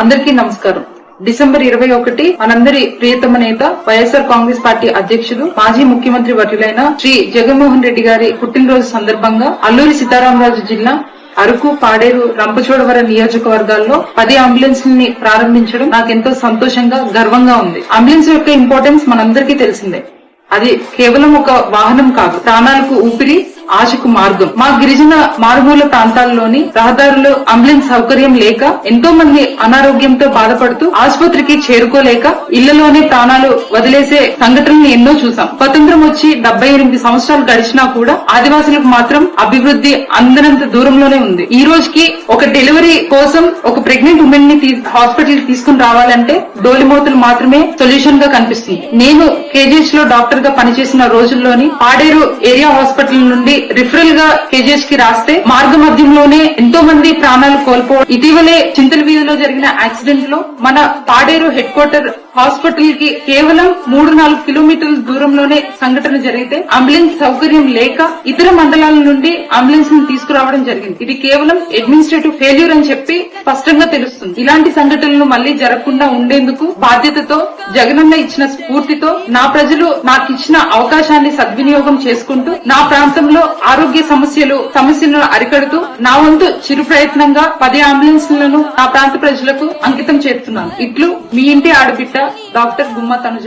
అందరికీ నమస్కారం. డిసెంబర్ 21 మనందరి ప్రియతమ నేత వైఎస్ఆర్ కాంగ్రెస్ పార్టీ అధ్యక్షులు మాజీ ముఖ్యమంత్రి వర్యులైన శ్రీ జగన్మోహన్ రెడ్డి గారి పుట్టినరోజు సందర్భంగా అల్లూరి సీతారామరాజు జిల్లా అరకు, పాడేరు, రంపచోడవరం నియోజకవర్గాల్లో 10 అంబులెన్స్ని ప్రారంభించడం నాకెంతో సంతోషంగా, గర్వంగా ఉంది. అంబులెన్స్ యొక్క ఇంపార్టెన్స్ మనందరికీ తెలిసిందే. అది కేవలం ఒక వాహనం కాదు, ప్రాణాలకు ఊపిరి, ఆశకు మార్గం. మా గిరిజన మారుమూల ప్రాంతాల్లోని రహదారులు అంబులెన్స్ సౌకర్యం లేక ఎంతో మంది అనారోగ్యంతో బాధపడుతూ ఆసుపత్రికి చేరుకోలేక ఇళ్లలోనే ప్రాణాలు వదిలేసే సంఘటనలు ఎన్నో చూసాం. స్వతంత్రం వచ్చి 78 సంవత్సరాలు గడిచినా కూడా ఆదివాసులకు మాత్రం అభివృద్ధి అందనంత దూరంలోనే ఉంది. ఈ రోజుకి ఒక డెలివరీ కోసం ఒక ప్రెగ్నెంట్ ఉమెన్ ని హాస్పిటల్ కి తీసుకుని రావాలంటే డోలిమోతులు మాత్రమే సొల్యూషన్ గా కనిపిస్తుంది. నేను కేజీహెచ్ లో డాక్టర్ గా పనిచేసిన రోజుల్లోని పాడేరు ఏరియా హాస్పిటల్ నుండి రిఫరల్ గా కేజీహెచ్ కి రాస్తే మార్గ మధ్యంలోనే ఎంతో మంది ప్రాణాలు కోల్పోవడం. ఇటీవలే చింతల వీధిలో జరిగిన యాక్సిడెంట్ లో మన పాడేరు హెడ్ క్వార్టర్ హాస్పిటల్ కి కేవలం 3-4 కిలోమీటర్ల దూరంలోనే సంఘటన జరిగితే అంబులెన్స్ సౌకర్యం లేక ఇతర మండలాల నుండి అంబులెన్స్ ని తీసుకురావడం జరిగింది. ఇది కేవలం అడ్మినిస్ట్రేటివ్ ఫెయిల్యూర్ అని చెప్పి స్పష్టంగా తెలుస్తుంది. ఇలాంటి సంఘటనలు మళ్లీ జరగకుండా ఉండేందుకు బాధ్యతతో, జగనన్న ఇచ్చిన స్ఫూర్తితో నా ప్రజలు నాకు ఇచ్చిన అవకాశాన్ని సద్వినియోగం చేసుకుంటూ నా ప్రాంతంలో ఆరోగ్య సమస్యలను అరికడుతూ నా వంతు చిరు ప్రయత్నంగా 10 అంబులెన్స్లను నా ప్రాంత ప్రజలకు అంకితం చేస్తున్నాను. ఇట్లు మీ ఇంటి ఆడబిడ్డ డాక్టర్ గుమ్మ తనుజ.